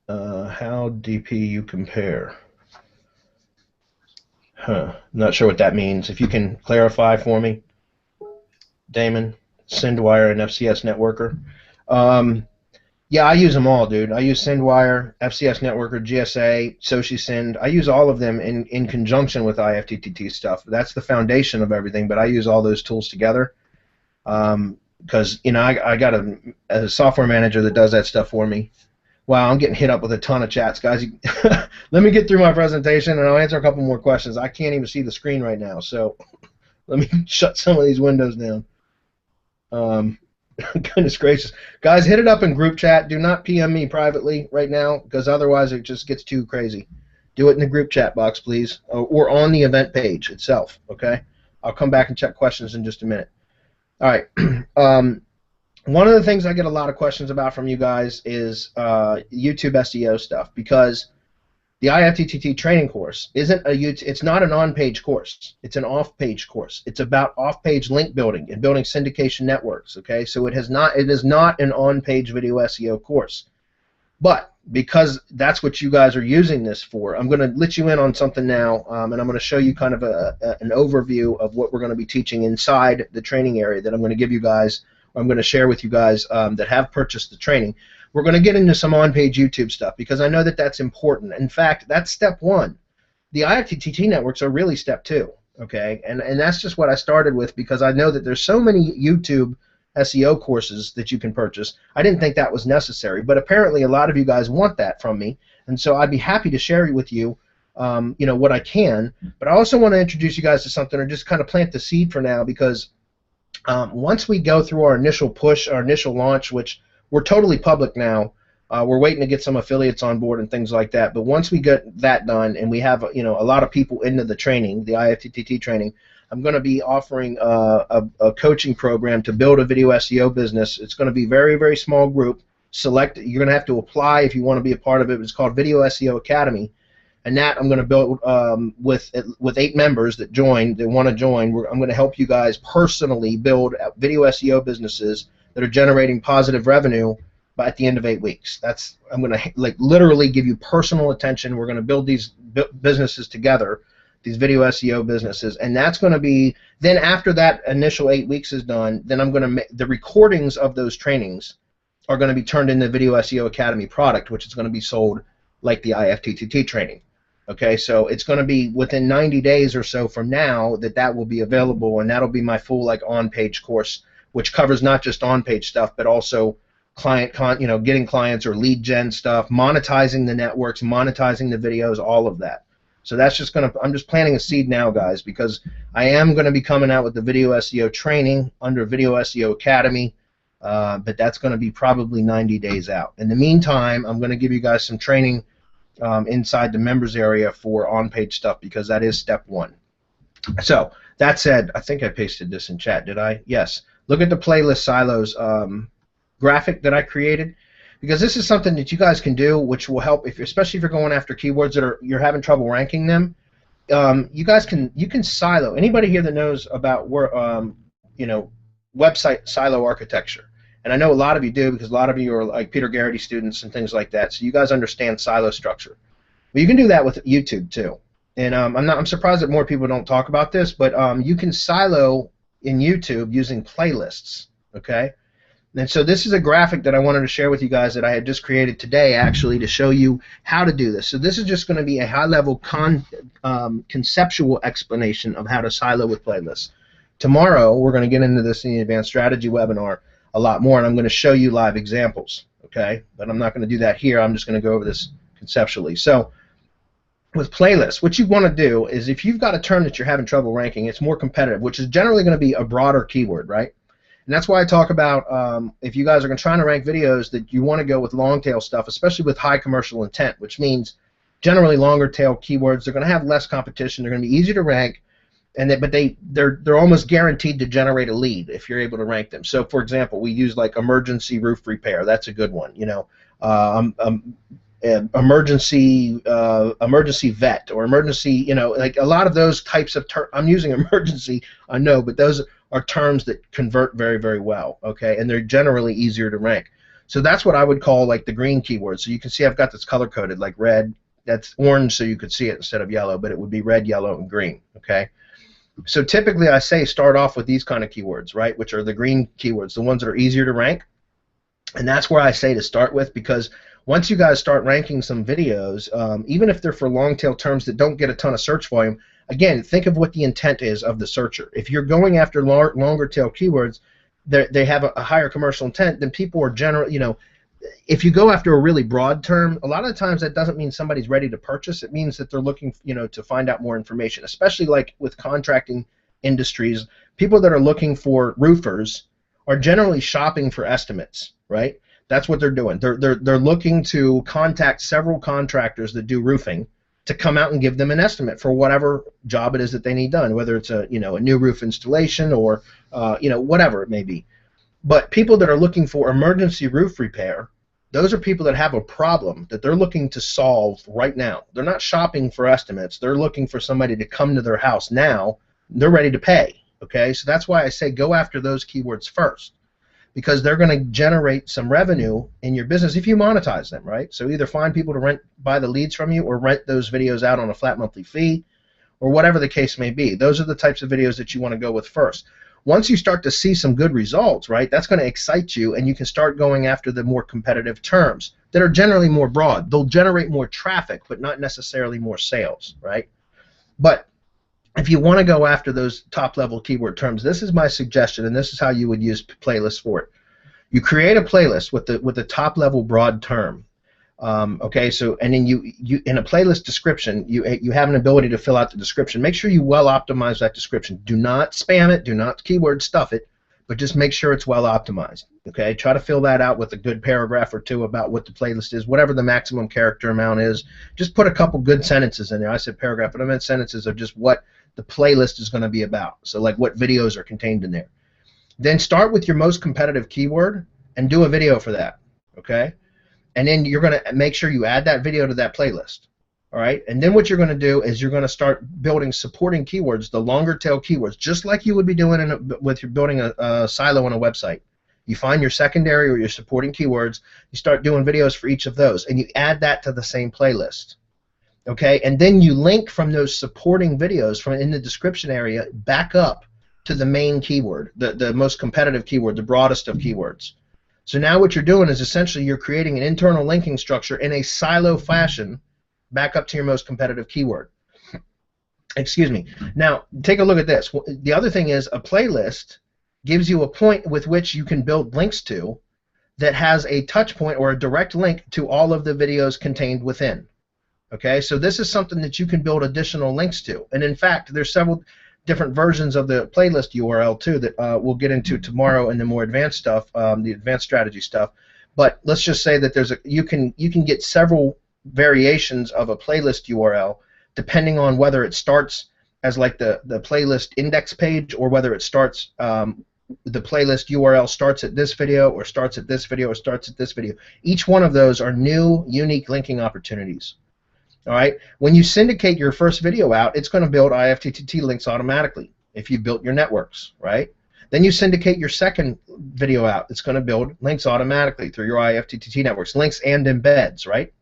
Speaker 1: How DP you compare? Not sure what that means. If you can clarify for me. Damon, Syndwire, and FCS Networker. Yeah, I use them all, dude. I use Syndwire, FCS Networker, GSA, SociSynd. I use all of them in conjunction with IFTTT stuff. That's the foundation of everything, but I use all those tools together because, you know, I got a software manager that does that stuff for me. Wow, I'm getting hit up with a ton of chats, guys. Let me get through my presentation, and I'll answer a couple more questions. I can't even see the screen right now, so let me shut some of these windows down. Goodness gracious. Guys, hit it up in group chat. Do not PM me privately right now, because otherwise it just gets too crazy. Do it in the group chat box, please, or on the event page itself, okay? I'll come back and check questions in just a minute. All right. One of the things I get a lot of questions about from you guys is YouTube SEO stuff, because the IFTTT training course it's not an on-page course. It's an off-page course. It's about off-page link building and building syndication networks, okay? So it is not an on-page video SEO course. But because that's what you guys are using this for, I'm going to let you in on something now, and I'm going to show you kind of an overview of what we're going to be teaching inside the training area that I'm going to give you guys, or I'm going to share with you guys that have purchased the training. We're going to get into some on-page YouTube stuff because I know that that's important. In fact, that's step 1. The IFTTT networks are really step 2, okay? And that's just what I started with, because I know that there's so many YouTube SEO courses that you can purchase. I didn't think that was necessary, but apparently a lot of you guys want that from me, and so I'd be happy to share with you, you know, what I can. But I also want to introduce you guys to something, or just kind of plant the seed for now, because once we go through our initial push, our initial launch, which we're totally public now. We're waiting to get some affiliates on board and things like that. But once we get that done, and we have, you know, a lot of people into the training, the IFTTT training, I'm going to be offering a coaching program to build a video SEO business. It's going to be very, very small group. You're going to have to apply if you want to be a part of it. It's called Video SEO Academy, and that I'm going to build with 8 members that want to join. I'm going to help you guys personally build video SEO businesses that are generating positive revenue at the end of 8 weeks. I'm going to literally give you personal attention. We're going to build these businesses together, these video SEO businesses, and that's going to be, then after that initial 8 weeks is done, then I'm going to the recordings of those trainings are going to be turned into Video SEO Academy product, which is going to be sold like the IFTTT training. Okay, so it's going to be within 90 days or so from now that will be available, and that'll be my full on-page course, which covers not just on-page stuff, but also getting clients or lead gen stuff, monetizing the networks, monetizing the videos, all of that. So that's I'm just planting a seed now, guys, because I am going to be coming out with the video SEO training under Video SEO Academy, but that's going to be probably 90 days out. In the meantime, I'm going to give you guys some training inside the members area for on-page stuff, because that is step 1. So that said, I think I pasted this in chat, did I? Yes. Look at the playlist silos graphic that I created, because this is something that you guys can do, which will help, especially if you're going after keywords that you're having trouble ranking them. You can silo. Anybody here that knows about website silo architecture? And I know a lot of you do, because a lot of you are like Peter Garrity students and things like that, so you guys understand silo structure. But you can do that with YouTube too. And I'm surprised that more people don't talk about this, but you can silo in YouTube using playlists, okay? And so this is a graphic that I wanted to share with you guys that I had just created today, actually, to show you how to do this. So this is just going to be a high-level conceptual explanation of how to silo with playlists. Tomorrow, we're going to get into this in the Advanced Strategy webinar a lot more, and I'm going to show you live examples, okay? But I'm not going to do that here. I'm just going to go over this conceptually. So with playlists, what you want to do is if you've got a term that you're having trouble ranking, it's more competitive, which is generally going to be a broader keyword, right? And that's why I talk about if you guys are trying to rank videos, that you want to go with long tail stuff, especially with high commercial intent, which means generally longer tail keywords. They're going to have less competition. They're going to be easier to rank, and they're almost guaranteed to generate a lead if you're able to rank them. So for example, we use like emergency roof repair. That's a good one. You know, emergency vet or emergency, you know, like a lot of those types of terms. I'm using emergency, I know, but those are terms that convert very, very well, okay, and they're generally easier to rank. So that's what I would call like the green keywords. So you can see I've got this color coded like red. That's orange so you could see it instead of yellow, but it would be red, yellow, and green, okay? So typically I say start off with these kind of keywords, right, which are the green keywords, the ones that are easier to rank. And that's where I say to start with, because once you guys start ranking some videos, even if they're for long tail terms that don't get a ton of search volume, again, think of what the intent is of the searcher. If you're going after longer tail keywords, they have a higher commercial intent, then people are generally, you know, if you go after a really broad term, a lot of the times that doesn't mean somebody's ready to purchase. It means that they're looking, you know, to find out more information, especially like with contracting industries. People that are looking for roofers are generally shopping for estimates, right? That's what they're doing. They're looking to contact several contractors that do roofing to come out and give them an estimate for whatever job it is that they need done, whether it's a new roof installation or whatever it may be. But people that are looking for emergency roof repair, those are people that have a problem that they're looking to solve right now. They're not shopping for estimates. They're looking for somebody to come to their house now. They're ready to pay, okay? So that's why I say go after those keywords first, because they're going to generate some revenue in your business if you monetize them, right? So either find people to buy the leads from you, or rent those videos out on a flat monthly fee, or whatever the case may be. Those are the types of videos that you want to go with first. Once you start to see some good results, right, that's going to excite you, and you can start going after the more competitive terms that are generally more broad. They'll generate more traffic, but not necessarily more sales, right? But if you want to go after those top-level keyword terms, this is my suggestion, and this is how you would use playlists for it. You create a playlist with the top-level broad term. Okay, so and then you in a playlist description, you have an ability to fill out the description. Make sure you well optimize that description. Do not spam it. Do not keyword stuff it, but just make sure it's well optimized. Okay, try to fill that out with a good paragraph or two about what the playlist is, whatever the maximum character amount is. Just put a couple good sentences in there. I said paragraph, but I meant sentences of just what the playlist is going to be about. So like what videos are contained in there. Then start with your most competitive keyword and do a video for that. Okay. And then you're going to make sure you add that video to that playlist, all right? And then what you're going to do is you're going to start building supporting keywords, the longer tail keywords, just like you would be doing with your building a silo on a website. You find your secondary or your supporting keywords, you start doing videos for each of those, and you add that to the same playlist, okay? And then you link from those supporting videos from in the description area back up to the main keyword, the most competitive keyword, the broadest of keywords. So now what you're doing is essentially you're creating an internal linking structure in a silo fashion back up to your most competitive keyword. Excuse me. Now, take a look at this. The other thing is a playlist gives you a point with which you can build links to that has a touch point or a direct link to all of the videos contained within. Okay, so this is something that you can build additional links to. And in fact, there's several different versions of the playlist URL too that we'll get into tomorrow in the more advanced stuff, the advanced strategy stuff. But let's just say that you can get several variations of a playlist URL depending on whether it starts as like the playlist index page, or whether it starts the playlist URL starts at this video, or starts at this video, or starts at this video. Each one of those are new, unique linking opportunities. All right. When you syndicate your first video out, it's going to build IFTTT links automatically if you built your networks, right? Then you syndicate your second video out. It's going to build links automatically through your IFTTT networks, links and embeds, right?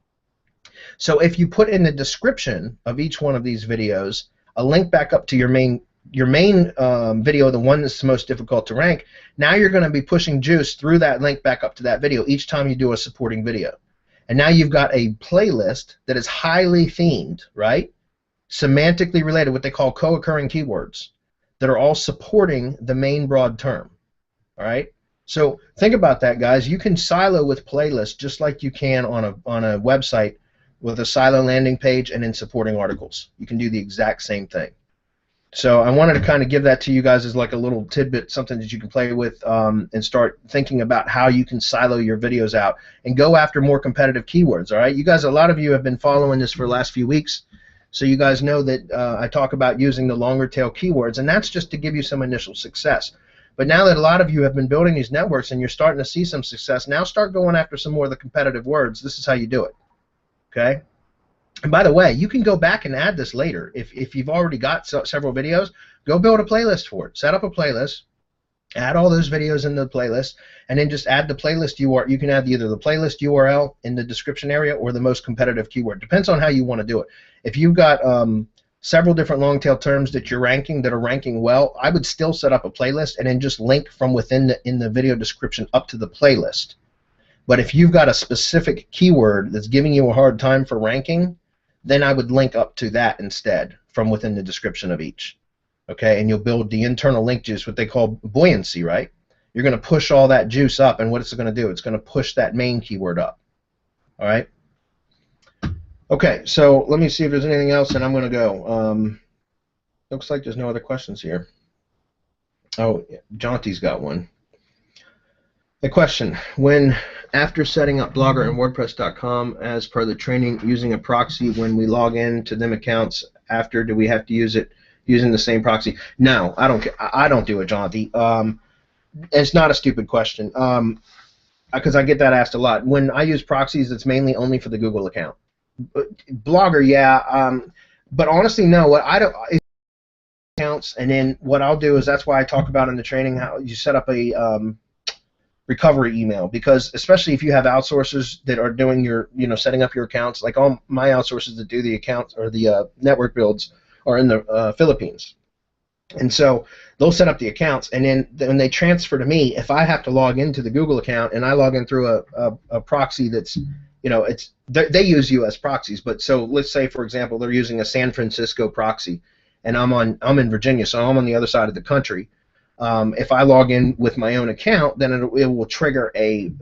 Speaker 1: So if you put in the description of each one of these videos a link back up to your main video, the one that's the most difficult to rank, now you're going to be pushing juice through that link back up to that video each time you do a supporting video. And now you've got a playlist that is highly themed, right? Semantically related, what they call co-occurring keywords that are all supporting the main broad term, all right? So think about that, guys. You can silo with playlists just like you can on a website with a silo landing page and in supporting articles. You can do the exact same thing. So I wanted to kind of give that to you guys as like a little tidbit, something that you can play with and start thinking about how you can silo your videos out and go after more competitive keywords. All right, you guys, a lot of you have been following this for the last few weeks, so you guys know that I talk about using the longer tail keywords, and that's just to give you some initial success. But now that a lot of you have been building these networks and you're starting to see some success, now start going after some more of the competitive words. This is how you do it. Okay? And by the way, you can go back and add this later. If you've already got several videos, go build a playlist for it. Set up a playlist, add all those videos in the playlist, and then just add the playlist URL. You can add either the playlist URL in the description area or the most competitive keyword. Depends on how you want to do it. If you've got several different long tail terms that you're ranking that are ranking well, I would still set up a playlist and then just link from within in the video description up to the playlist. But if you've got a specific keyword that's giving you a hard time for ranking, then I would link up to that instead from within the description of each. Okay, and you'll build the internal link juice, what they call buoyancy, right? You're going to push all that juice up, and what it's going to do, it's going to push that main keyword up. All right? Okay, so let me see if there's anything else, and I'm going to go. Looks like there's no other questions here. Oh, Jaunty's got one. A question: when after setting up Blogger and WordPress.com as per the training using a proxy, when we log in to them accounts after, do we have to use it using the same proxy? No, I don't. I don't do it, Jaunty. It's not a stupid question because I get that asked a lot. When I use proxies, it's mainly only for the Google account. Blogger, yeah, but honestly, no. What I don't accounts, and then what I'll do is that's why I talk about in the training how you set up a recovery email, because especially if you have outsourcers that are doing your, setting up your accounts, like all my outsourcers that do the accounts or the network builds are in the Philippines, and so they'll set up the accounts, and then when they transfer to me, if I have to log into the Google account and I log in through a proxy that's, they use US proxies, but so let's say for example they're using a San Francisco proxy, and I'm in Virginia, so I'm on the other side of the country. If I log in with my own account, then it will trigger a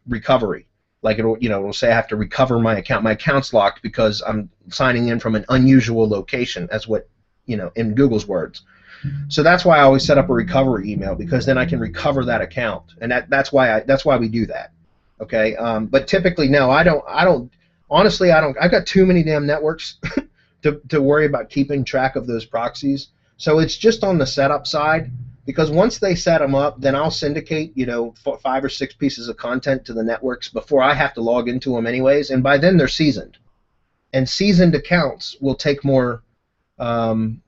Speaker 1: recovery. Like it'll say I have to recover my account. My account's locked because I'm signing in from an unusual location, as what in Google's words. So that's why I always set up a recovery email, because then I can recover that account, and that's why we do that. Okay, but typically no, I don't. Honestly, I don't. I've got too many damn networks to worry about keeping track of those proxies. So it's just on the setup side. Because once they set them up, then I'll syndicate, 5 or 6 pieces of content to the networks before I have to log into them anyways, and by then they're seasoned. And seasoned accounts will take more, have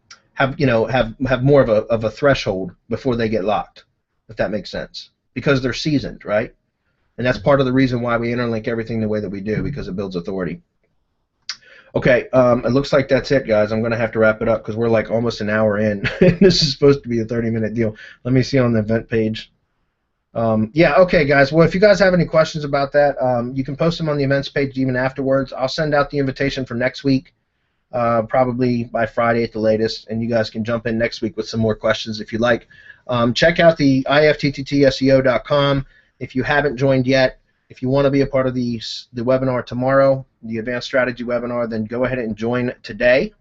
Speaker 1: more of a threshold before they get locked, if that makes sense, because they're seasoned, right? And that's part of the reason why we interlink everything the way that we do, because it builds authority. Okay, it looks like that's it, guys. I'm going to have to wrap it up because we're like almost an hour in. This is supposed to be a 30-minute deal. Let me see on the event page. Yeah, okay, guys. Well, if you guys have any questions about that, you can post them on the events page even afterwards. I'll send out the invitation for next week, probably by Friday at the latest, and you guys can jump in next week with some more questions if you like. Check out the IFTTTSEO.com if you haven't joined yet. If you want to be a part of the webinar tomorrow, the Advanced Strategy webinar, then go ahead and join today,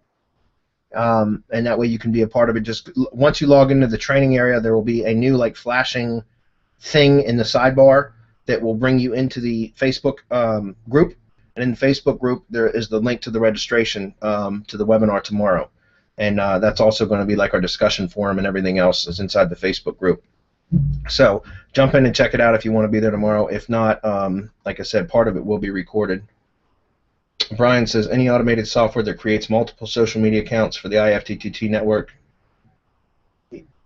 Speaker 1: and that way you can be a part of it. Just once you log into the training area, there will be a new flashing thing in the sidebar that will bring you into the Facebook group, and in the Facebook group there is the link to the registration to the webinar tomorrow, and that's also going to be like our discussion forum, and everything else is inside the Facebook group. So jump in and check it out if you want to be there tomorrow. If not, like I said, part of it will be recorded. Brian says, any automated software that creates multiple social media accounts for the IFTTT network?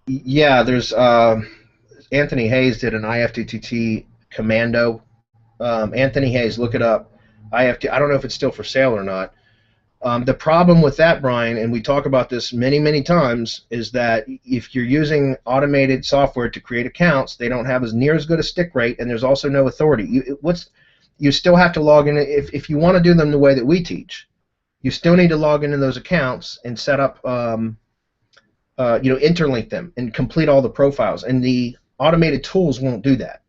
Speaker 1: Yeah, there's Anthony Hayes did an IFTTT commando. Anthony Hayes, look it up. I don't know if it's still for sale or not. The problem with that, Brian, and we talk about this many, many times, is that if you're using automated software to create accounts, they don't have near as good a stick rate, and there's also no authority. You still have to log in. If you want to do them the way that we teach, you still need to log into those accounts and set up, interlink them and complete all the profiles. And the automated tools won't do that.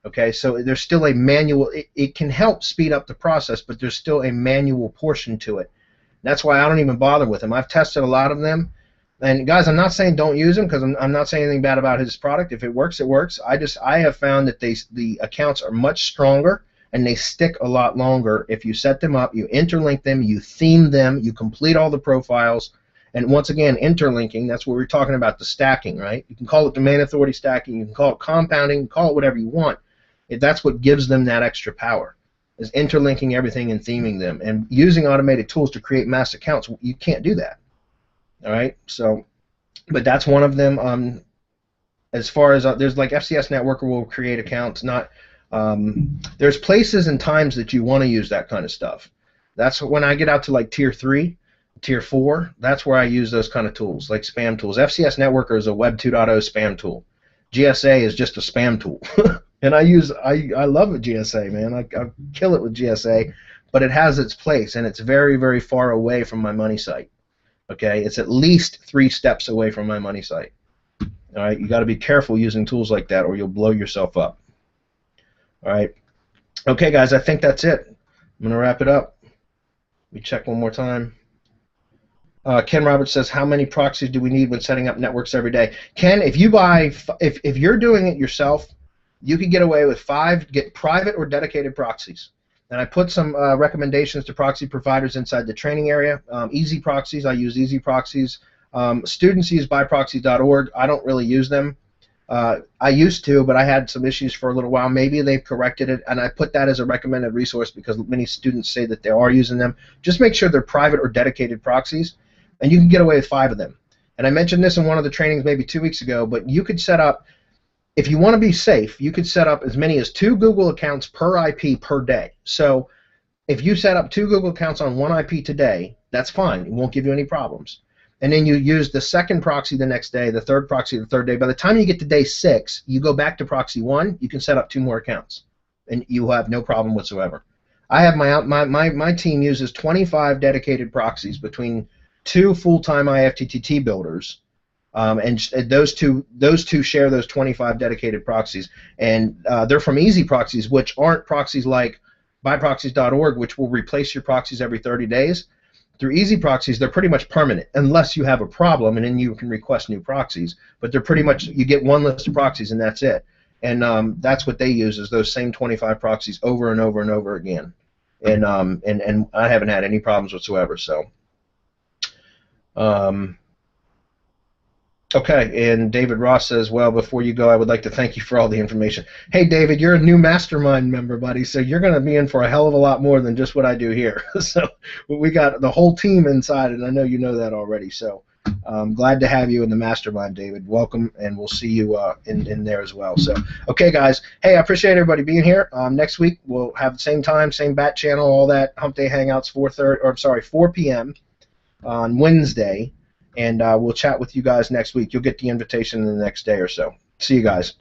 Speaker 1: Okay, so there's still a manual. It can help speed up the process, but there's still a manual portion to it. That's why I don't even bother with them. I've tested a lot of them. And guys, I'm not saying don't use them, because I'm not saying anything bad about his product. If it works, it works. I have found that the accounts are much stronger and they stick a lot longer if you set them up, you interlink them, you theme them, you complete all the profiles. And once again, interlinking, that's what we're talking about, the stacking, right? You can call it domain authority stacking, you can call it compounding, you can call it whatever you want. That's what gives them that extra power, is interlinking everything and theming them. And using automated tools to create mass accounts, you can't do that. All right, so, but that's one of them. As far as there's like FCS Networker will create accounts. Not there's places and times that you want to use that kind of stuff. That's when I get out to like tier 3, tier 4. That's where I use those kind of tools, like spam tools. FCS Networker is a Web 2.0 spam tool. GSA is just a spam tool, and I love it, GSA, man. I kill it with GSA, but it has its place, and it's very, very far away from my money site. Okay, it's at least 3 steps away from my money site. All right, you got to be careful using tools like that, or you'll blow yourself up. All right, okay, guys, I think that's it. I'm gonna wrap it up. Let me check one more time. Ken Roberts says, how many proxies do we need when setting up networks every day? Ken, if you buy, if you're doing it yourself, you can get away with 5. Get private or dedicated proxies. And I put some recommendations to proxy providers inside the training area. Easy proxies, I use easy proxies. Students use buyproxy.org. I don't really use them. I used to, but I had some issues for a little while. Maybe they've corrected it, and I put that as a recommended resource because many students say that they are using them. Just make sure they're private or dedicated proxies, and you can get away with 5 of them. And I mentioned this in one of the trainings maybe 2 weeks ago, but you could set up, if you want to be safe, you could set up as many as 2 Google accounts per IP per day. So if you set up 2 Google accounts on one IP today, that's fine. It won't give you any problems. And then you use the second proxy the next day, the third proxy the third day. By the time you get to day 6, you go back to proxy 1, you can set up 2 more accounts, and you will have no problem whatsoever. I have my team uses 25 dedicated proxies between 2 full-time IFTTT builders, and those two share those 25 dedicated proxies, and they're from easy proxies, which aren't proxies like buyproxies.org, which will replace your proxies every 30 days. Through easy proxies, they're pretty much permanent, unless you have a problem, and then you can request new proxies. But they're pretty much, you get one list of proxies, and that's it. And that's what they use, is those same 25 proxies over and over and over again. And I haven't had any problems whatsoever. So. Okay, and David Ross says, well, before you go, I would like to thank you for all the information. Hey, David, you're a new mastermind member, buddy, so you're going to be in for a hell of a lot more than just what I do here. So we got the whole team inside, and I know you know that already. So I'm glad to have you in the mastermind, David. Welcome, and we'll see you in there as well. So, okay, guys. Hey, I appreciate everybody being here. Next week, we'll have the same time, same bat channel, all that, Hump Day Hangouts, 4 p.m. on Wednesday. And we'll chat with you guys next week. You'll get the invitation in the next day or so. See you guys.